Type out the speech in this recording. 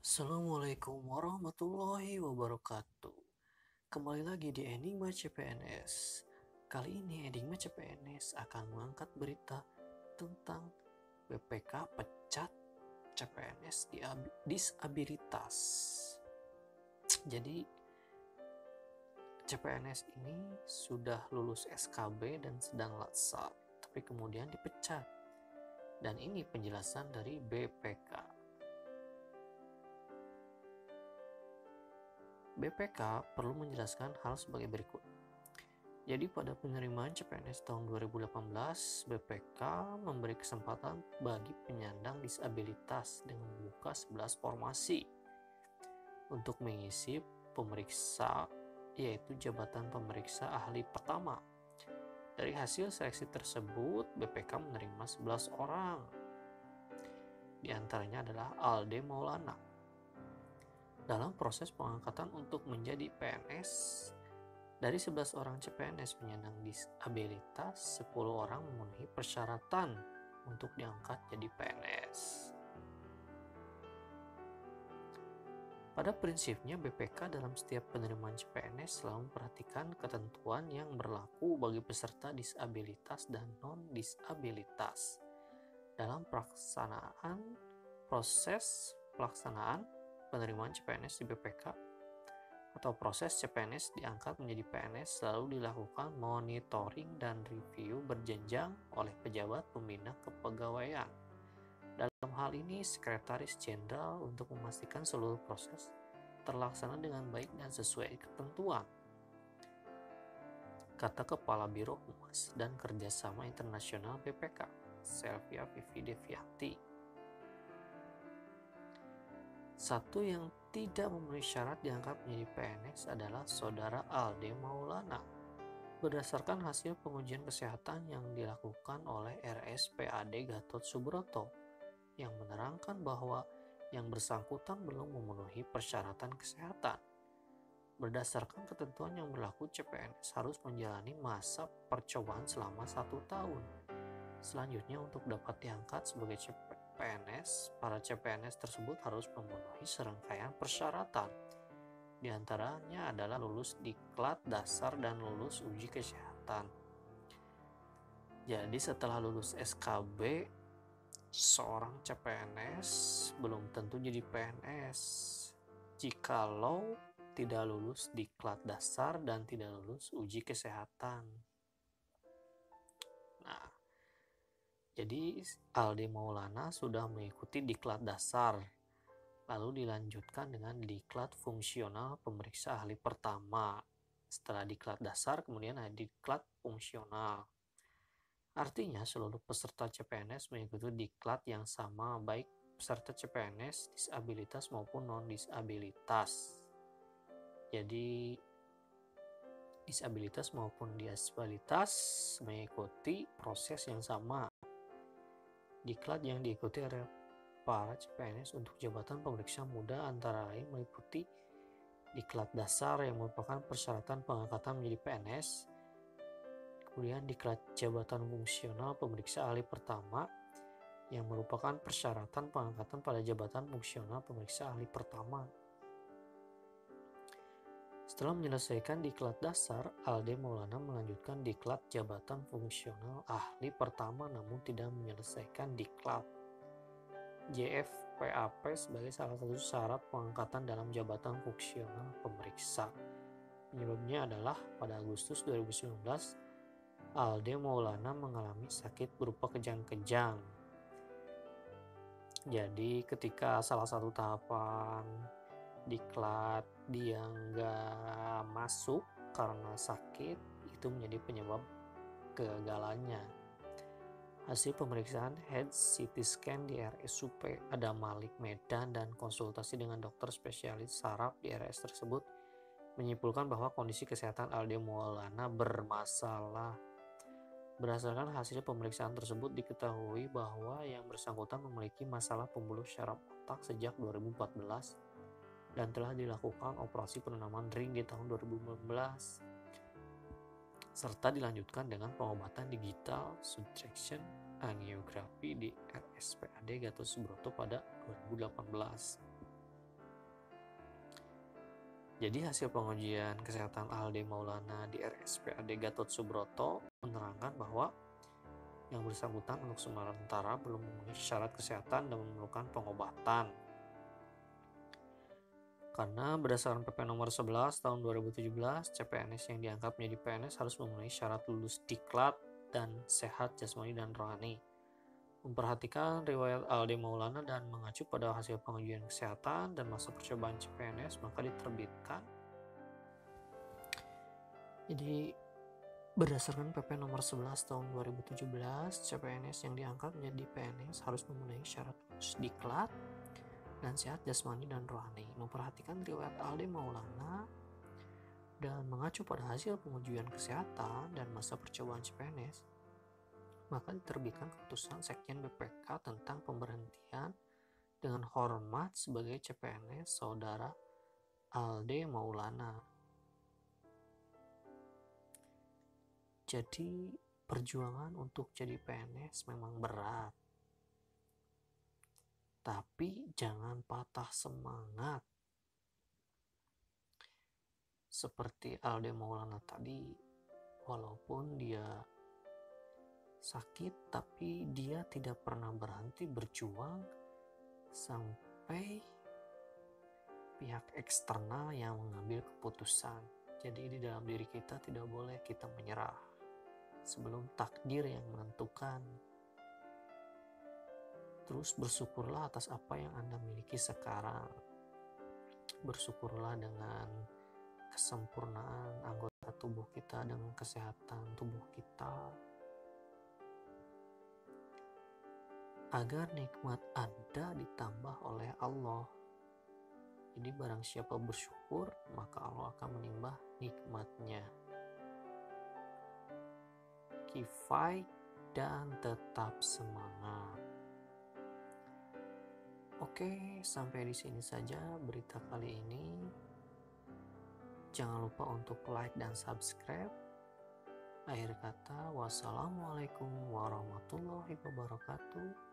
Assalamualaikum warahmatullahi wabarakatuh. Kembali lagi di Enigma CPNS. Kali ini Enigma CPNS akan mengangkat berita tentang BPK pecat CPNS disabilitas. Jadi CPNS ini sudah lulus SKB dan sedang latsar, tapi kemudian dipecat. Dan ini penjelasan dari BPK. BPK perlu menjelaskan hal sebagai berikut. Jadi pada penerimaan CPNS tahun 2018, BPK memberi kesempatan bagi penyandang disabilitas dengan membuka 11 formasi untuk mengisi pemeriksa, yaitu jabatan pemeriksa ahli pertama. Dari hasil seleksi tersebut, BPK menerima 11 orang. Di antaranya adalah Alde Maulana. Dalam proses pengangkatan untuk menjadi PNS, dari 11 orang CPNS penyandang disabilitas, 10 orang memenuhi persyaratan untuk diangkat jadi PNS. Pada prinsipnya, BPK dalam setiap penerimaan CPNS selalu memperhatikan ketentuan yang berlaku bagi peserta disabilitas dan non-disabilitas dalam proses pelaksanaan penerimaan CPNS di BPK atau proses CPNS diangkat menjadi PNS selalu dilakukan monitoring dan review berjenjang oleh pejabat pembina kepegawaian. Dalam hal ini, Sekretaris Jenderal untuk memastikan seluruh proses terlaksana dengan baik dan sesuai ketentuan. Kata Kepala Biro Humas dan Kerjasama Internasional BPK, Selvia Vivi Deviati. Satu yang tidak memenuhi syarat diangkat menjadi PNS adalah Saudara Alde Maulana. Berdasarkan hasil pengujian kesehatan yang dilakukan oleh RSPAD Gatot Subroto, yang menerangkan bahwa yang bersangkutan belum memenuhi persyaratan kesehatan. Berdasarkan ketentuan yang berlaku, CPNS harus menjalani masa percobaan selama 1 tahun. Selanjutnya, untuk dapat diangkat sebagai PNS, para CPNS tersebut harus memenuhi serangkaian persyaratan. Di antaranya adalah lulus diklat dasar dan lulus uji kesehatan. Jadi setelah lulus SKB, seorang CPNS belum tentu jadi PNS jikalau tidak lulus diklat dasar dan tidak lulus uji kesehatan. Nah, jadi Alde Maulana sudah mengikuti diklat dasar, lalu dilanjutkan dengan diklat fungsional pemeriksa ahli pertama. Setelah diklat dasar, kemudian ada diklat fungsional. Artinya seluruh peserta CPNS mengikuti diklat yang sama, baik peserta CPNS disabilitas maupun non-disabilitas. Jadi disabilitas maupun disabilitas mengikuti proses yang sama. Diklat yang diikuti oleh para CPNS untuk jabatan pemeriksa muda antara lain meliputi diklat dasar yang merupakan persyaratan pengangkatan menjadi PNS, kemudian diklat jabatan fungsional pemeriksa ahli pertama yang merupakan persyaratan pengangkatan pada jabatan fungsional pemeriksa ahli pertama. Setelah menyelesaikan diklat dasar, Alde Maulana melanjutkan diklat jabatan fungsional ahli pertama namun tidak menyelesaikan diklat JFPAP sebagai salah satu syarat pengangkatan dalam jabatan fungsional pemeriksa. Penyebabnya adalah pada Agustus 2019, Alde Maulana mengalami sakit berupa kejang-kejang. Jadi ketika salah satu tahapan diklat dia nggak masuk karena sakit, itu menjadi penyebab kegagalannya. Hasil pemeriksaan head CT scan di RSUP Adam Malik Medan dan konsultasi dengan dokter spesialis saraf di RS tersebut menyimpulkan bahwa kondisi kesehatan Alde Maulana bermasalah. Berdasarkan hasil pemeriksaan tersebut diketahui bahwa yang bersangkutan memiliki masalah pembuluh syaraf otak sejak 2014 dan telah dilakukan operasi penanaman ring di tahun 2015 serta dilanjutkan dengan pengobatan digital subtraction angiografi di RSPAD Gatot Subroto pada 2018. Jadi hasil pengujian kesehatan Alde Maulana di RSPAD Gatot Subroto menerangkan bahwa yang bersangkutan untuk sementara belum memenuhi syarat kesehatan dan memerlukan pengobatan. Karena berdasarkan PP nomor 11 tahun 2017, CPNS yang dianggap menjadi PNS harus memenuhi syarat lulus diklat dan sehat jasmani dan rohani. Memperhatikan riwayat Alde Maulana dan mengacu pada hasil pengujian kesehatan dan masa percobaan CPNS, maka diterbitkan. Jadi berdasarkan PP nomor 11 tahun 2017, CPNS yang diangkat menjadi PNS harus memenuhi syarat lulus diklat dan sehat jasmani dan rohani. Memperhatikan riwayat Alde Maulana dan mengacu pada hasil pengujian kesehatan dan masa percobaan CPNS, maka diterbitkan keputusan Sekjen BPK tentang pemberhentian dengan hormat sebagai CPNS Saudara Alde Maulana. Jadi perjuangan untuk jadi PNS memang berat, tapi jangan patah semangat. Seperti Alde Maulana tadi, walaupun dia sakit, tapi dia tidak pernah berhenti berjuang sampai pihak eksternal yang mengambil keputusan. Jadi di dalam diri kita tidak boleh kita menyerah sebelum takdir yang menentukan. Terus bersyukurlah atas apa yang Anda miliki sekarang. Bersyukurlah dengan kesempurnaan anggota tubuh kita, dengan kesehatan tubuh kita, agar nikmat Anda ditambah oleh Allah. Jadi barang siapa bersyukur, maka Allah akan menambah nikmatnya. Kifai dan tetap semangat. Oke, sampai di sini saja berita kali ini. Jangan lupa untuk like dan subscribe. Akhir kata, wassalamualaikum warahmatullahi wabarakatuh.